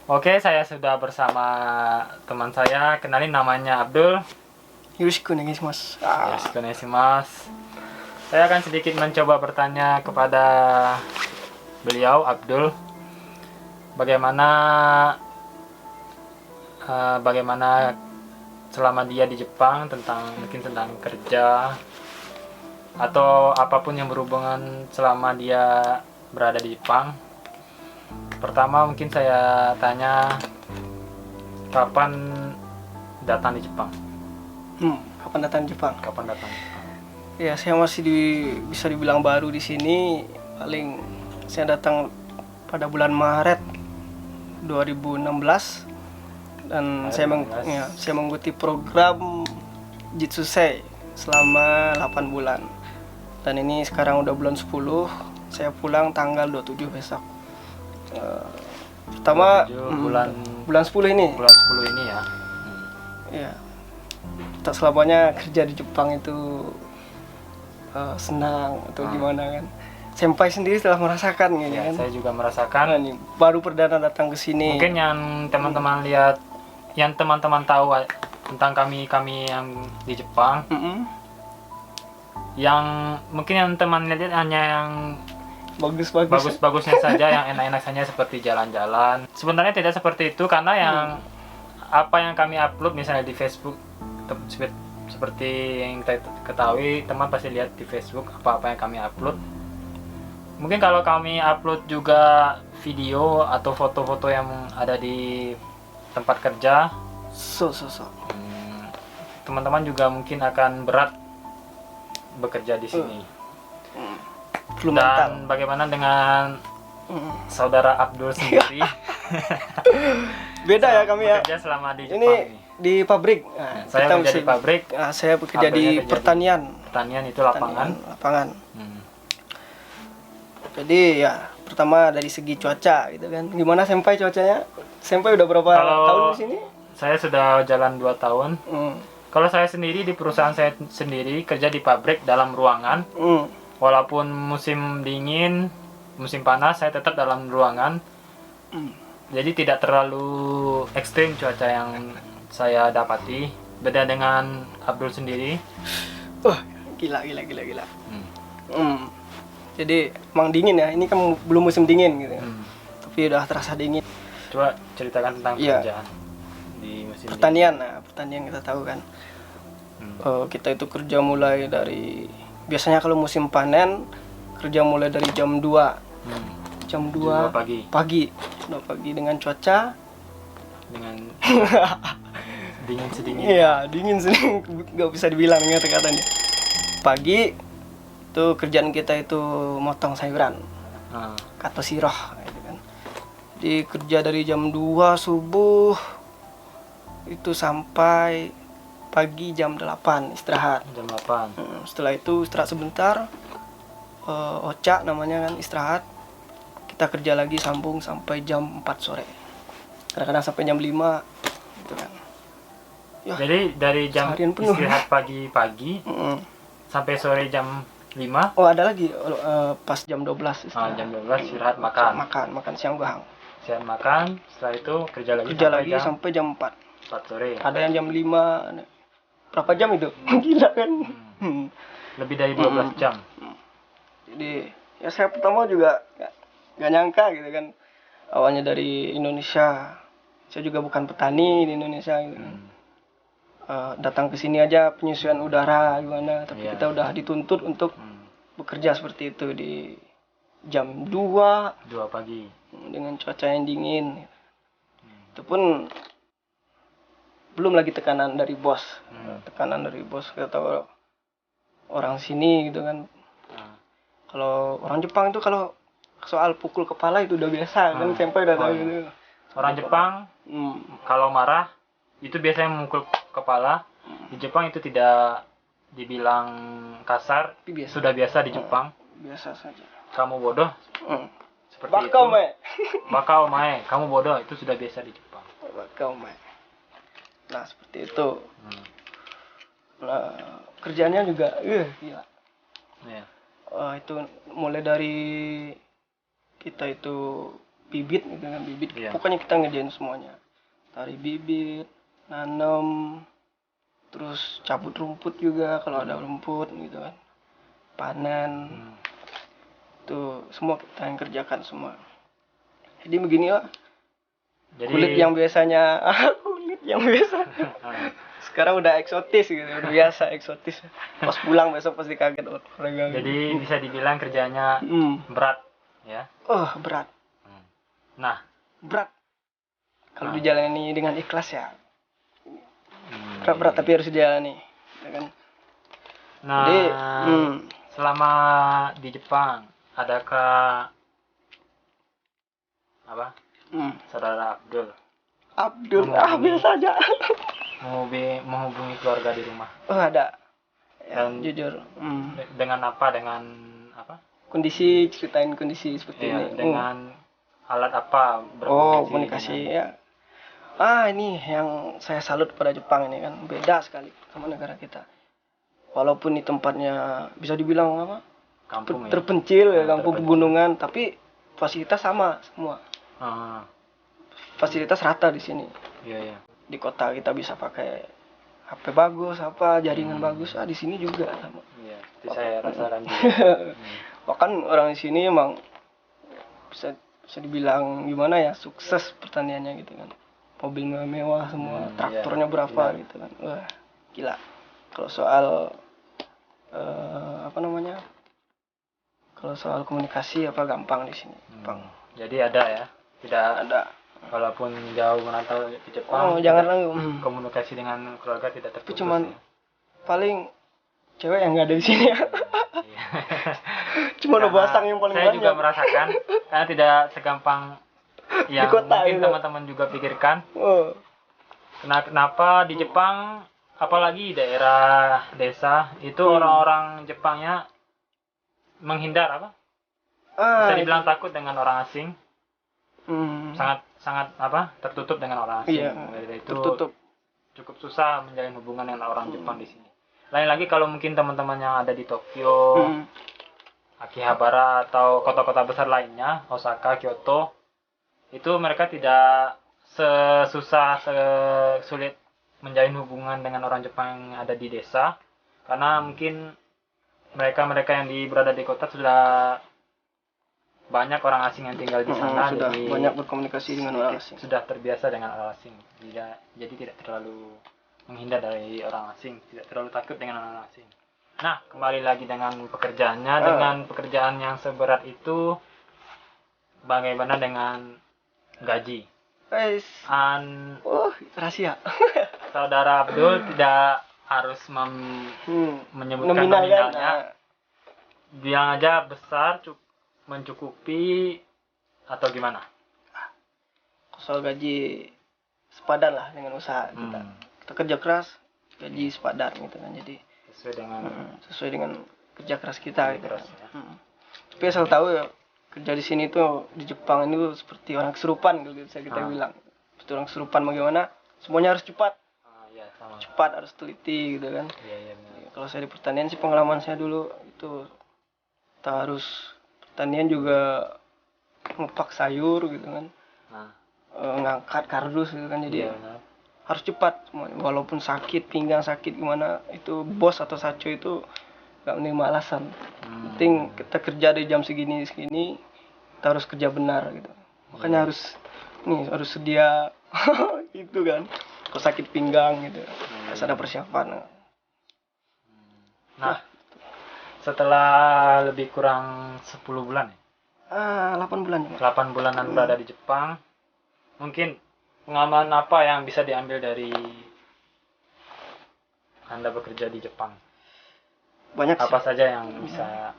Oke, saya sudah bersama teman saya. Kenalin, namanya Abdul. Yoroshiku onegaishimasu. Yoroshiku. Saya akan sedikit mencoba bertanya kepada beliau, Abdul. Bagaimana selama dia di Jepang, mungkin tentang kerja atau apapun yang berhubungan selama dia berada di Jepang. Pertama mungkin saya tanya, kapan datang di Jepang? Kapan datang Jepang? Kapan datang di Jepang? Ya, saya masih bisa dibilang baru di sini. Paling saya datang pada bulan Maret 2016 dan saya mengikuti program Jitsusei selama 8 bulan. Dan ini sekarang udah bulan 10, saya pulang tanggal 27 besok. Pertama bulan 10 ini. Bulan 10 ini ya. Ya. Tak selamanya kerja di Jepang itu senang atau gimana kan. Senpai sendiri telah merasakan gitu Ya, kan. saya juga merasakan. Nah, ini baru perdana datang ke sini. Mungkin yang teman-teman lihat, yang teman-teman tahu tentang kami yang di Jepang, yang mungkin yang teman lihat hanya yang bagus-bagusnya saja, yang enak-enak saja seperti jalan-jalan. Sebenarnya tidak seperti itu, karena yang apa yang kami upload misalnya di Facebook, seperti yang kita ketahui, teman pasti lihat di Facebook apa-apa yang kami upload. Mungkin kalau kami upload juga video atau foto-foto yang ada di tempat kerja, teman-teman juga mungkin akan berat bekerja di sini. Dan bagaimana dengan saudara Abdul sendiri? Beda ya kami ya. Bekerja selama di Jepang Ini di pabrik. saya bekerja di pabrik. Saya bekerja di pertanian. Pertanian itu lapangan. Jadi ya, pertama dari segi cuaca gitu kan. Gimana Senpai cuacanya? Senpai udah berapa tahun di sini? Saya sudah jalan 2 tahun. Kalau saya sendiri di perusahaan saya sendiri kerja di pabrik dalam ruangan. Walaupun musim dingin, musim panas, saya tetap dalam ruangan. Jadi tidak terlalu ekstrim cuaca yang saya dapati. Beda dengan Abdul sendiri. Gila. Jadi emang dingin ya. Ini kan belum musim dingin gitu. Tapi udah terasa dingin. Coba ceritakan tentang pekerjaan di musim pertanian. Pertanian kita tahu kan. Kita itu kerja mulai dari, biasanya kalau musim panen kerja mulai dari jam 2. Jam 2 pagi dengan cuaca dengan dingin sedingin. Iya, dingin sedingin, nggak bisa dibilang kata-katanya. Pagi itu kerjaan kita itu motong sayuran, kato siroh gitu kan. Jadi kerja dari jam 2 subuh itu sampai pagi jam 8 istirahat. Jam 8. Setelah itu istirahat sebentar, oca namanya kan, istirahat. Kita kerja lagi sambung sampai jam 4 sore. Kadang-kadang sampai jam 5 gitu kan. Ya, jadi dari jam istirahat pagi-pagi sampai sore jam 5. Ada lagi pas jam 12 istirahat. Jam 12 istirahat, makan siang bahang. Siang makan, setelah itu kerja lagi sampai jam 4 sore. Ada yang jam 5. Berapa jam itu? Gila kan. Lebih dari 12 jam. Jadi ya, saya pertama juga gak nyangka gitu kan. Awalnya dari Indonesia. Saya juga bukan petani di Indonesia gitu. Datang ke sini aja penyesuaian udara gimana, tapi kita udah dituntut untuk bekerja seperti itu di jam 2 pagi dengan cuaca yang dingin. Itu pun belum lagi tekanan dari bos. Kita tahu orang sini gitu kan. Kalau orang Jepang itu kalau soal pukul kepala itu udah biasa kan, Senpai udah tahu gitu. Orang Jepang kalau marah itu biasanya memukul kepala. Di Jepang itu tidak dibilang kasar, sudah biasa di Jepang. Biasa saja. Kamu bodoh. Seperti Bakau itu. Bakau mae, kamu bodoh, itu sudah biasa di Jepang. Bakau mae. Nah, seperti itu. Nah, kerjaannya juga gila. Iya. Itu mulai dari kita itu bibit gitu kan, bibit. Iya. Pokoknya kita ngerjain semuanya. Tari bibit, nanam, terus cabut rumput juga kalau ada rumput gitu kan. Panen. Itu semua kita yang kerjakan semua. Jadi beginilah. Jadi Kulit yang biasanya kulit yang biasa sekarang udah eksotis gitu, udah biasa eksotis. Pas pulang besok pasti kaget orang. jadi bisa dibilang kerjanya berat ya. Berat. Nah, Berat. Kalau dijalani dengan ikhlas ya. Berat tapi harus dijalani, ya kan? nah Jadi, selama di Jepang adakah apa saudara Abdul biasa aja. menghubungi keluarga di rumah Ada. Ya, dan jujur. dengan apa Kondisi, ceritain kondisi seperti ya, ini. dengan alat apa Komunikasi ya. Ini yang saya salut pada Jepang ini kan, beda sekali sama negara kita. Walaupun di tempatnya bisa dibilang apa? kampung terpencil ya, kampung terpencil. pegunungan, tapi fasilitas sama semua. Fasilitas rata di sini. Iya. Di kota kita bisa pakai HP bagus, apa jaringan bagus. Di sini juga sama. Iya, itu saya rasakan juga. Bahkan orang di sini emang bisa dibilang gimana ya, sukses pertaniannya gitu kan. Mobil mewah semua, traktornya berapa gitu kan. Wah, gila. Kalau soal Kalau soal komunikasi gampang di sini. Gampang. Jadi ada ya, tidak Ada. walaupun jauh merantau di Jepang. Jangan komunikasi dengan keluarga tidak terputus. Cuman paling cewek yang nggak ada di sini ya. Cuma basang yang paling saya banyak. Saya juga merasakan karena tidak segampang yang kota, mungkin gitu. Teman-teman juga pikirkan. Kenapa di Jepang, apalagi daerah desa itu orang-orang Jepangnya menghindar bisa dibilang takut dengan orang asing. Sangat tertutup dengan orang asing. Iya, itu tertutup. Cukup susah menjalin hubungan dengan orang Jepang di sini. Lain lagi kalau mungkin teman-teman yang ada di Tokyo, Akihabara atau kota-kota besar lainnya, Osaka, Kyoto, itu mereka tidak sesulit menjalin hubungan dengan orang Jepang yang ada di desa, karena mungkin mereka yang berada di kota sudah banyak orang asing yang tinggal di sana, sudah jadi banyak berkomunikasi dengan orang asing. Sudah terbiasa dengan orang asing, jadi tidak terlalu menghindar dari orang asing, tidak terlalu takut dengan orang asing. Nah, kembali lagi dengan pekerjaannya, dengan pekerjaan yang seberat itu, bagaimana dengan gaji? Rahasia. Saudara Abdul tidak harus menyebutkan nominalnya. Bilang aja besar, mencukupi atau gimana? Soal gaji sepadan lah dengan usaha kita. Kita kerja keras, gaji sepadan gitu kan. Jadi sesuai dengan kerja keras kita gitu. Tapi asal tahu ya, kerja di sini tuh di Jepang ini tuh seperti orang kesurupan gitu bisa kita bilang. Seperti orang kesurupan bagaimana? Semuanya harus cepat. Sama. Cepat, harus teliti gitu kan. Iya. Kalau saya di pertanian sih, pengalaman saya dulu itu kita harus pertanian juga ngepak sayur gitu kan. Ngangkat kardus gitu kan, jadi harus cepat semuanya. Walaupun sakit, pinggang sakit gimana, itu bos atau saco itu gak menerima alasan. Penting kita kerja dari jam segini kita harus kerja benar gitu. Makanya harus sedia itu kan. Kalau sakit pinggang gitu, harus ada persiapan. Nah, setelah lebih kurang 10 bulan ya? 8 bulan. 8 bulanan berada di Jepang, mungkin pengalaman apa yang bisa diambil dari Anda bekerja di Jepang? Banyak apa saja yang bisa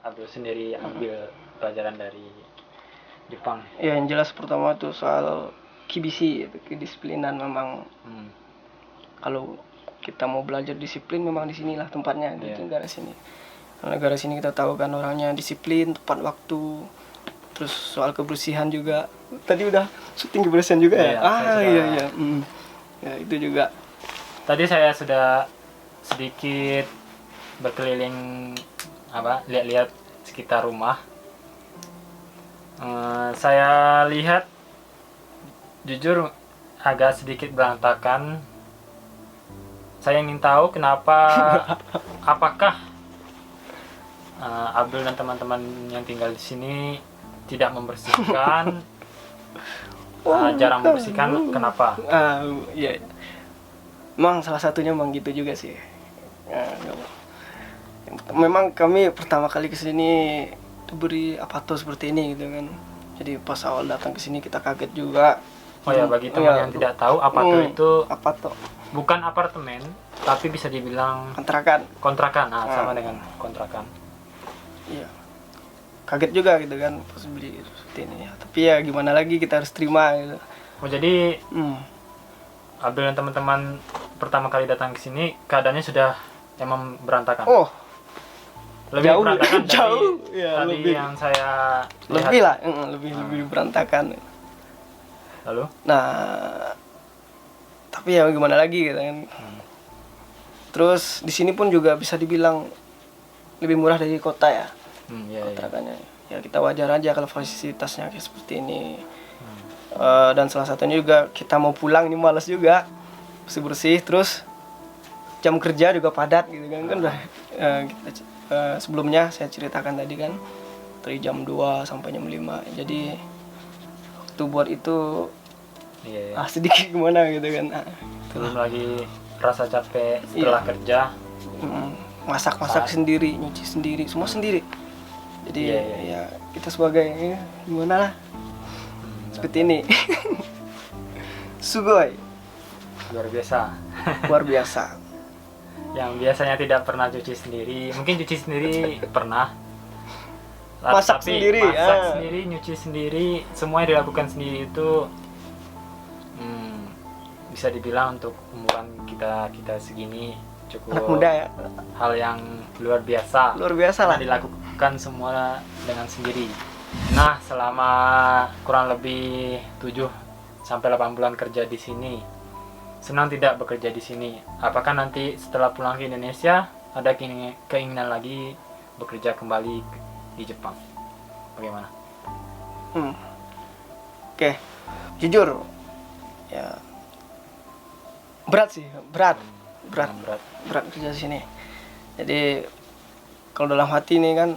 Abdul sendiri ambil pelajaran dari Jepang? Ya, yang jelas pertama tuh soal kibishi, kedisiplinan memang. Kalau kita mau belajar disiplin, memang di sinilah tempatnya, di negara sini. Negara sini kita tahu kan orangnya disiplin, tepat waktu. Terus soal kebersihan juga. Tadi udah syuting kebersihan juga ya? Iya. Ya, itu juga. Tadi saya sudah sedikit berkeliling lihat-lihat sekitar rumah. Saya lihat jujur agak sedikit berantakan. Saya ingin tahu kenapa, apakah Abdul dan teman-teman yang tinggal di sini tidak membersihkan, jarang membersihkan, kenapa? Iya. Emang salah satunya emang gitu juga sih. Memang kami pertama kali kesini diberi apato seperti ini gitu kan. Jadi pas awal datang ke sini kita kaget juga. Oh ya, bagi teman yang tidak tahu, apato itu apato bukan apartemen, tapi bisa dibilang kontrakan. Sama dengan kontrakan. Iya. Kaget juga gitu kan pas beli seperti ini. Tapi ya gimana lagi, kita harus terima gitu. Oh jadi Abdul dan teman-teman pertama kali datang ke sini keadaannya sudah emang berantakan. Oh, lebih jauh, berantakan jauh. dari Ya, tadi lebih. yang saya Lebih lihat. lah, lebih berantakan. Lalu? Nah, tapi ya gimana lagi gitu kan. Terus di sini pun juga bisa dibilang lebih murah dari kota ya. Iya. Kontrakannya. Ya kita wajar aja kalau fasilitasnya kayak seperti ini. Dan salah satunya juga kita mau pulang ini malas juga, bersih-bersih, terus jam kerja juga padat gitu kan. Kan udah sebelumnya saya ceritakan tadi kan dari jam 2 sampai jam 5. Jadi waktu buat itu sedikit gimana gitu kan. Belum lagi rasa capek setelah kerja. Masak sendiri, nyuci sendiri, semua sendiri. Jadi ya kita sebagai gimana lah, seperti ini. Sugoi. Luar biasa. Yang biasanya tidak pernah cuci sendiri, mungkin cuci sendiri pernah. Masak tapi sendiri, sendiri, nyuci sendiri, semuanya dilakukan sendiri itu bisa dibilang untuk umuran kita segini cukup anak muda ya. Hal yang luar biasa. Luar biasa lah. Dilakukan semua dengan sendiri. Nah, selama kurang lebih 7 sampai 8 bulan kerja di sini, senang tidak bekerja di sini? Apakah nanti setelah pulang ke Indonesia ada keinginan lagi bekerja kembali di Jepang? Bagaimana? Oke. Jujur ya berat sih, berat kerja di sini. Jadi kalau dalam hati nih kan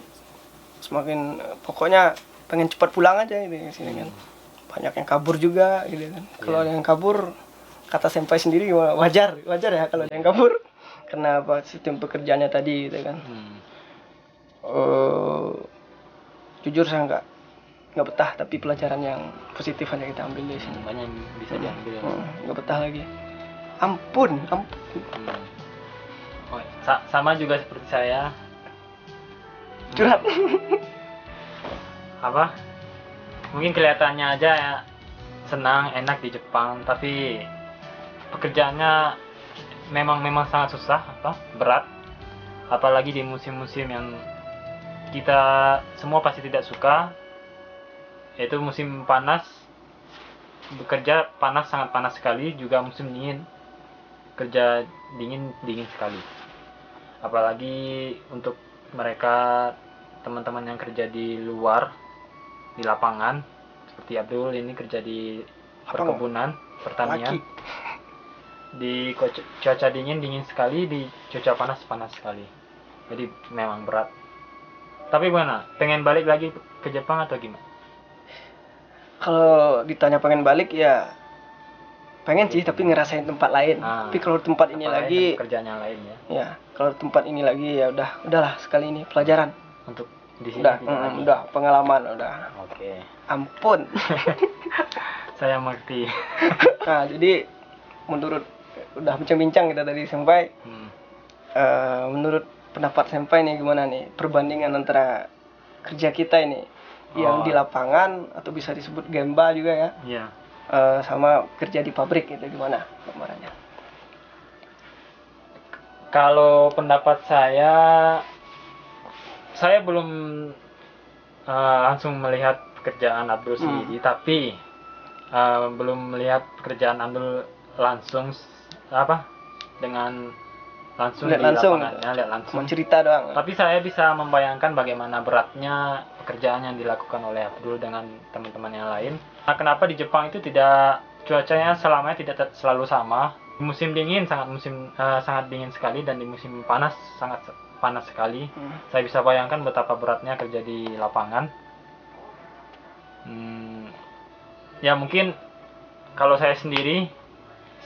semakin pokoknya pengen cepat pulang aja gitu di sini kan. Banyak yang kabur juga gitu kan. Kalau ada yang kabur, kata senpai sendiri wajar ya kalau ada yang kabur. Karena apa, sistem pekerjaannya tadi gitu kan. Jujur saya nggak betah, tapi pelajaran yang positif hanya kita ambil di sini. Banyak yang bisa diambil. Nggak betah lagi. Ampun. Oh, sama juga seperti saya. Curhat. Apa? Mungkin kelihatannya aja ya senang, enak di Jepang, tapi pekerjaannya memang sangat susah, berat. Apalagi di musim-musim yang kita semua pasti tidak suka, yaitu musim panas. Bekerja panas, sangat panas sekali, juga musim dingin. Kerja dingin sekali. Apalagi untuk mereka teman-teman yang kerja di luar, di lapangan, seperti Abdul ini kerja di perkebunan, pertanian. Di cuaca dingin sekali, di cuaca panas sekali. Jadi memang berat. Tapi gimana? Pengen balik lagi ke Jepang atau gimana? Kalau ditanya pengen balik ya pengen sih, tapi ngerasain tempat lain. Tapi kalau tempat ini lagi, kerjanya lain ya. Ya, kalau tempat ini lagi ya udahlah sekali ini pelajaran. Untuk di sini udah pengalaman udah. Oke. Ampun. Saya mengerti. Nah, jadi menurut udah bincang-bincang kita tadi senpai. Menurut pendapat senpai nih gimana nih perbandingan antara kerja kita ini yang di lapangan atau bisa disebut gemba juga ya? Iya. Sama kerja di pabrik itu gimana gambarannya? Kalau pendapat saya belum langsung melihat pekerjaan Abdul sendiri, tapi belum melihat pekerjaan Abdul langsung dengan langsung Lihat di langsung. lapangannya, lihat langsung. Cuma cerita doang. Tapi saya bisa membayangkan bagaimana beratnya pekerjaan yang dilakukan oleh Abdul dengan teman-teman yang lain. Nah, kenapa di Jepang itu tidak cuacanya selamanya tidak selalu sama? Di musim dingin sangat dingin sekali, dan di musim panas sangat panas sekali. Saya bisa bayangkan betapa beratnya kerja di lapangan. Ya mungkin kalau saya sendiri,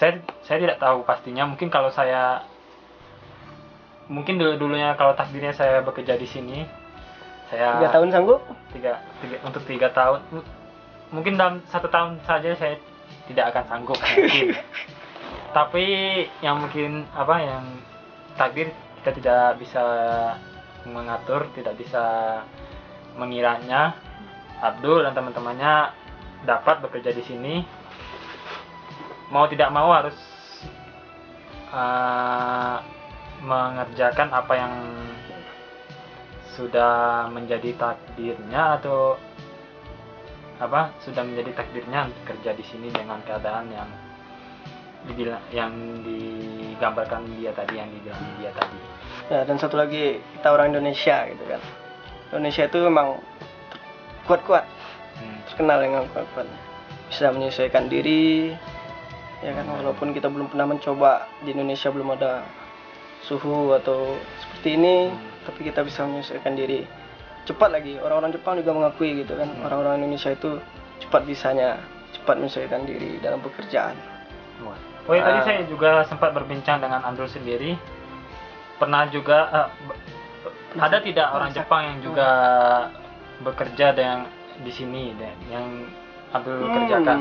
saya tidak tahu pastinya. Mungkin dulunya kalau takdirnya saya bekerja di sini, saya 3 tahun sanggup? untuk 3 tahun, mungkin dalam 1 tahun saja saya tidak akan sanggup mungkin. Tapi yang takdir kita tidak bisa mengatur, tidak bisa mengiranya. Abdul dan teman-temannya dapat bekerja di sini, mau tidak mau harus mengerjakan apa yang sudah menjadi takdirnya, atau sudah menjadi takdirnya untuk kerja di sini dengan keadaan yang digambarkan dia tadi, yang dibilang dia tadi. Ya, dan satu lagi, kita orang Indonesia gitu kan. Indonesia itu memang kuat-kuat, terkenal dengan kuat-kuatnya, bisa menyesuaikan diri, ya kan. Walaupun kita belum pernah mencoba, di Indonesia belum ada suhu atau seperti ini, tapi kita bisa menyesuaikan diri cepat lagi. Orang-orang Jepang juga mengakui gitu kan, orang-orang Indonesia itu cepat menyesuaikan diri dalam pekerjaan. Tadi saya juga sempat berbincang dengan Abdul sendiri. Pernah juga ada tidak orang Jepang yang juga bekerja di sini yang Abdul kerjakan?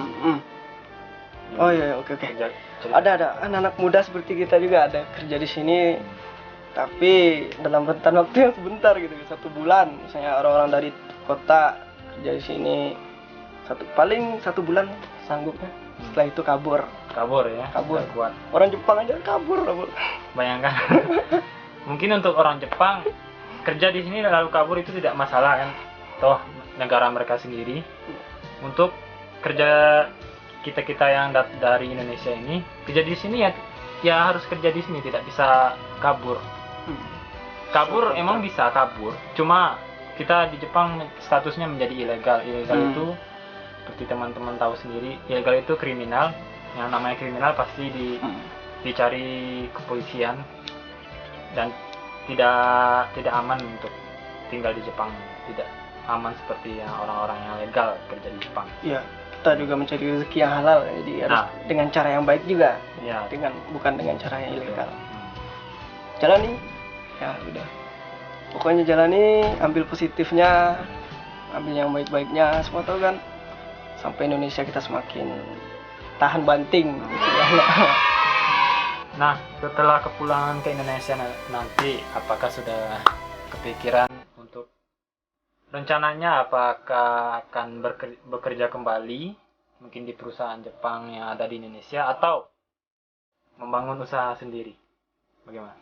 Oh iya, oke. Ada anak-anak muda seperti kita juga ada kerja di sini, tapi dalam rentan waktu yang sebentar gitu, 1 bulan. Misalnya orang-orang dari kota kerja di sini paling 1 bulan sanggupnya. Setelah itu kabur Ya, kabur. Kuat. Orang Jepang aja kabur. Bayangkan. Mungkin untuk orang Jepang kerja di sini lalu kabur itu tidak masalah kan, toh negara mereka sendiri. Untuk kerja kita yang dari Indonesia ini kerja di sini ya harus kerja di sini, tidak bisa kabur. Emang bisa kabur, cuma kita di Jepang statusnya menjadi ilegal. Itu seperti teman-teman tahu sendiri, ilegal itu kriminal. Yang namanya kriminal pasti dicari kepolisian, dan tidak aman untuk tinggal di Jepang, tidak aman seperti yang orang-orang yang legal kerja di Jepang. Iya, kita juga mencari rezeki yang halal, jadi harus dengan cara yang baik juga, ya. Bukan dengan cara yang ilegal. Jalani, ya udah. Pokoknya jalani, ambil positifnya, ambil yang baik-baiknya. Semua tahu kan, sampai Indonesia kita semakin tahan banting. Nah, setelah kepulangan ke Indonesia nanti, apakah sudah kepikiran untuk rencananya apakah akan bekerja kembali mungkin di perusahaan Jepang yang ada di Indonesia, atau membangun usaha sendiri? Bagaimana?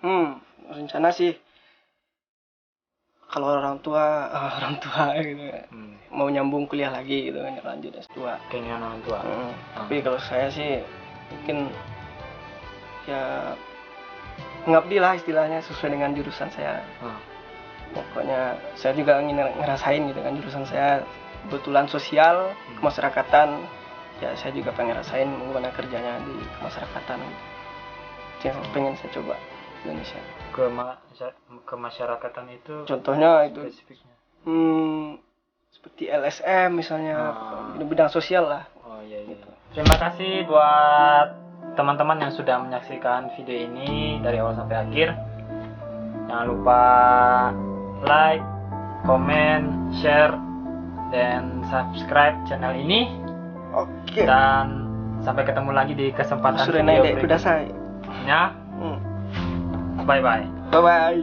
Rencana sih kalau orang tua gitu mau nyambung kuliah lagi gitu kan, lanjut S2. Keinginan orang tua. Tapi kalau saya sih mungkin ya mengabdi lah istilahnya, sesuai dengan jurusan saya. Pokoknya saya juga ingin ngerasain gitu kan, jurusan saya kebetulan sosial kemasyarakatan, ya saya juga pengen ngerasain gimana kerjanya di kemasyarakatan gitu. Yang pengen saya coba di Indonesia. Kemasyarakatan itu contohnya itu spesifiknya seperti LSM misalnya, bidang sosial lah. Iya. Terima kasih buat teman-teman yang sudah menyaksikan video ini dari awal sampai akhir. Jangan lupa like, comment, share, dan subscribe channel ini. Oke. Dan sampai ketemu lagi di kesempatan video berikutnya. Bye bye. Bye bye.